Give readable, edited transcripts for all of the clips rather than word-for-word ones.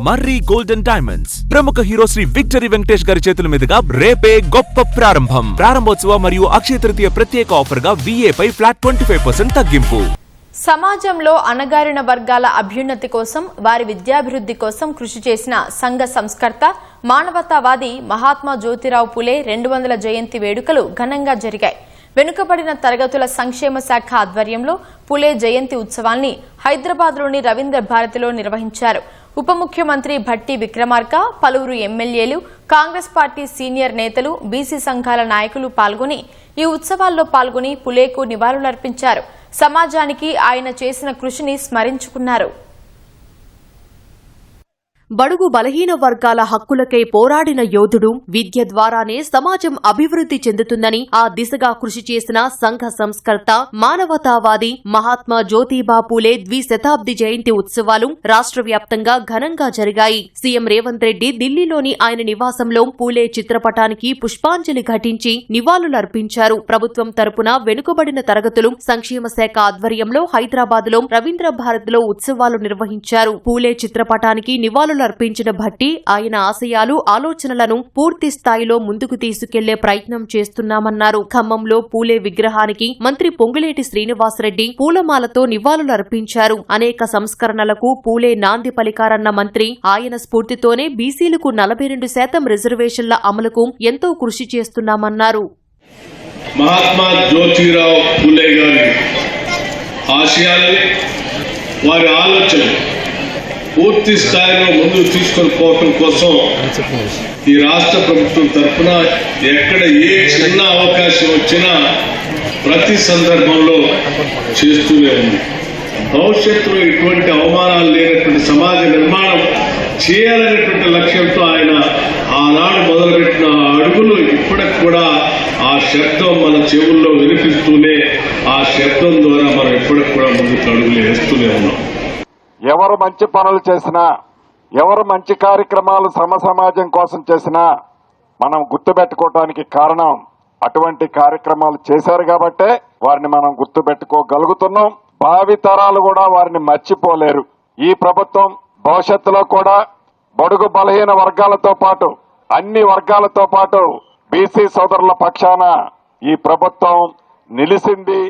మర్రి golden diamonds ప్రముఖ hero Shri victory Venkatesh గారి చేతుల మీదుగా రేపే గొప్ప ప్రారంభం. ప్రారంభోత్సవ మరియు అక్షయ తృతీయ ప్రత్యేక ఆఫర్ గా VA పై ఫ్లాట్ 25% తగ్గింపు. సమాజంలో అణగారిన వర్గాల అభ్యున్నతి కోసం, వారి విద్యాభివృద్ధి కోసం కృషి చేసిన సంఘ సంస్కర్త, మానవతావాది మహాత్మా జ్యోతిరావు పులే 200వ జయంతి వేడుకలు ఘనంగా జరిగాయి. వెనుకబడిన తరగతుల సంక్షేమ శాఖ ఆధ్వర్యంలో పులే జయంతి ఉత్సవాన్ని హైదరాబాద్లోని రవీంద్ర భారతిలో నిర్వహించారు. ఉప ముఖ్యమంత్రి భట్టి విక్రమార్క, పలువురు ఎమ్మెల్యేలు, కాంగ్రెస్ పార్టీ సీనియర్ నేతలు, బీసీ సంఘాల నాయకులు పాల్గొని ఈ ఉత్సవాల్లో పాల్గొని పులేకు నివాళులర్పించారు. సమాజానికి ఆయన చేసిన కృషిని స్మరించుకున్నారు. బడుగు బలహీన వర్గాల హక్కులకై పోరాడిన యోధుడు, విద్య ద్వారానే సమాజం అభివృద్ధి చెందుతుందని ఆ దిశగా కృషి చేసిన సంఘ సంస్కర్త, మానవతావాది మహాత్మా జ్యోతిబా పూలే ద్విశతాబ్ది జయంతి ఉత్సవాలు రాష్ట్ర వ్యాప్తంగా ఘనంగా జరిగాయి. సీఎం రేవంత్ రెడ్డి ఢిల్లీలోని ఆయన నివాసంలో పూలే చిత్రపటానికి పుష్పాంజలి ఘటించి నివాళులర్పించారు. ప్రభుత్వం తరపున వెనుకబడిన తరగతులు సంక్షేమ శాఖ ఆధ్వర్యంలో హైదరాబాద్లో రవీంద్ర భారతిలో ఉత్సవాలు నిర్వహించారు. పూలే చిత్రపటానికి అర్పించిన భట్టి ఆయన ఆశయాలు, ఆలోచనలను పూర్తి స్థాయిలో ముందుకు తీసుకెళ్లే ప్రయత్నం చేస్తున్నామన్నారు. ఖమ్మంలో పూలే విగ్రహానికి మంత్రి పొంగులేటి శ్రీనివాసరెడ్డి పూలమాలతో నివాళులర్పించారు. అనేక సంస్కరణలకు పూలే నాంది పలికారన్న మంత్రి ఆయన స్ఫూర్తితోనే బీసీలకు 42% రిజర్వేషన్ల అమలుకు ఎంతో కృషి చేస్తున్నామన్నారు. మహాత్మా జ్యోతిరావు పూలే గారి ఆశయాలు, వారి ఆలోచనలు పూర్తి స్థాయిలో ముందుకు తీసుకొని పోవటం కోసం ఈ రాష్ట్ర ప్రభుత్వం తరఫున ఎక్కడ ఏ చిన్న అవకాశం వచ్చినా ప్రతి సందర్భంలో చేస్తూనే ఉంది. భవిష్యత్తులో ఇటువంటి అవమానాలు లేనటువంటి సమాజ నిర్మాణం చేయాలనేటువంటి లక్ష్యంతో ఆయన ఆనాడు మొదలుపెట్టిన అడుగులు ఇప్పటికి కూడా ఆ శబ్దం మన చెవుల్లో వినిపిస్తూనే ఆ శబ్దం ద్వారా మనం ఇప్పటికి కూడా ముందుకు అడుగులు వేస్తూనే ఉన్నాం. ఎవరు మంచి పనులు చేసినా, ఎవరు మంచి కార్యక్రమాలు సమాజం కోసం చేసినా మనం గుర్తుపెట్టుకోవడానికి కారణం అటువంటి కార్యక్రమాలు చేశారు కాబట్టే వారిని మనం గుర్తుపెట్టుకోగలుగుతున్నాం. భావితరాలు కూడా వారిని మర్చిపోలేరు. ఈ ప్రభుత్వం భవిష్యత్తులో కూడా బడుగు బలహీన వర్గాలతో పాటు అన్ని వర్గాలతో పాటు బీసీ సోదరుల పక్షాన ఈ ప్రభుత్వం నిలిచింది.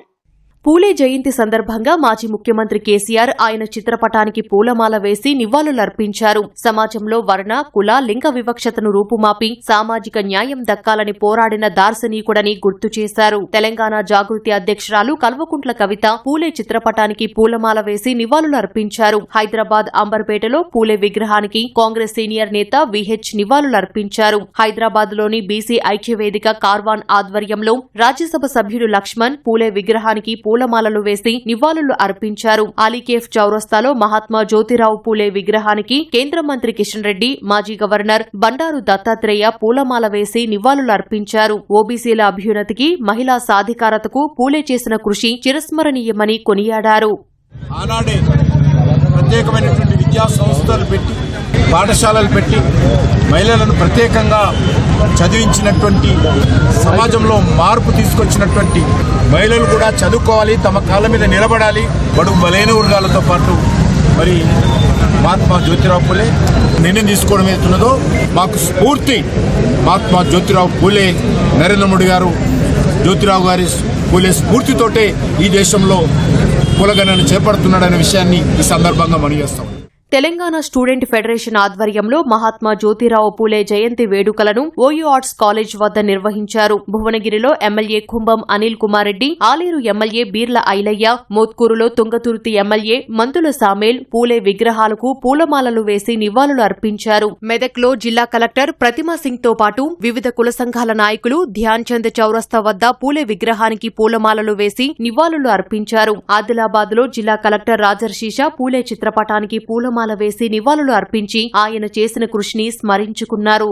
పూలే జయంతి సందర్భంగా మాజీ ముఖ్యమంత్రి కేసీఆర్ ఆయన చిత్రపటానికి పూలమాల వేసి నివాళులర్పించారు. సమాజంలో వర్ణ, కుల, లింగ వివక్షతను రూపుమాపి సామాజిక న్యాయం దక్కాలని పోరాడిన దార్శనీకుడని గుర్తు చేశారు. తెలంగాణ జాగృతి అధ్యక్షురాలు కల్వకుంట్ల కవిత పూలే చిత్రపటానికి పూలమాల వేసి నివాళులర్పించారు. హైదరాబాద్ అంబర్పేటలో పూలే విగ్రహానికి కాంగ్రెస్ సీనియర్ నేత VH నివాళులర్పించారు. హైదరాబాద్లోని బీసీ ఐక్యవేదిక కార్వాన్ ఆధ్వర్యంలో రాజ్యసభ సభ్యుడు లక్ష్మణ్ పూలే విగ్రహానికి పూలమాలలు వేసి నివాళులు అర్పించారు. అలీకేఫ్ చౌరస్తాలో మహాత్మా జ్యోతిరావు పూలే విగ్రహానికి కేంద్ర మంత్రి కిషన్ రెడ్డి, మాజీ గవర్నర్ బండారు దత్తాత్రేయ పూలమాల వేసి నివాళులు అర్పించారు. ఓబీసీల అభ్యున్నతికి, మహిళా సాధికారతకు పూలే చేసిన కృషి చిరస్మరణీయమని కొనియాడారు. ఆనాడే ప్రత్యేకమైనటువంటి విద్యా సంస్థలు పెట్టి, పాఠశాలలు పెట్టి మహిళలను ప్రత్యేకంగా చదివించినటువంటి, సమాజంలో మార్పు తీసుకొచ్చినటువంటి, మహిళలు కూడా చదువుకోవాలి, తమ కాళ్ళ మీద నిలబడాలి, బడుగు బలైన వర్గాలతో పాటు మరి మహాత్మా జ్యోతిరావు పూలే నిర్ణయం తీసుకోవడం ఏదైతున్నదో మాకు స్ఫూర్తి మహాత్మా జ్యోతిరావు పూలే, నరేంద్ర మోడీ గారు జ్యోతిరావు గారి పూలే స్ఫూర్తితోటే ఈ దేశంలో కులగణన చేపడుతున్నాడనే విషయాన్ని ఈ సందర్భంగా మనవి చేస్తాం. తెలంగాణ స్టూడెంట్ ఫెడరేషన్ ఆధ్వర్యంలో మహాత్మా జ్యోతిరావు పూలే జయంతి వేడుకలను ఓయూ ఆర్ట్స్ కాలేజ్ వద్ద నిర్వహించారు. భువనగిరిలో ఎమ్మెల్యే కుంభం అనిల్ కుమార్ రెడ్డి, ఆలేరు ఎమ్మెల్యే బీర్ల ఐలయ్య, మోత్కూరులో తుంగతుర్తి ఎమ్మెల్యే మంతుల సామేల్ పూలే విగ్రహాలకు పూలమాలలు వేసి నివాళులు అర్పించారు. మెదక్లో జిల్లా కలెక్టర్ ప్రతిమా సింగ్ తో పాటు వివిధ కుల సంఘాల నాయకులు ధ్యాన్ చంద్ చౌరస్తా వద్ద పూలే విగ్రహానికి పూలమాలలు వేసి నివాళులు అర్పించారు. ఆదిలాబాద్ లో జిల్లా కలెక్టర్ రాజర్షీషా పూలే చిత్రపటానికి పూలమాల వేసి నివాళులు అర్పించి ఆయన చేసిన కృషిని స్మరించుకున్నారు.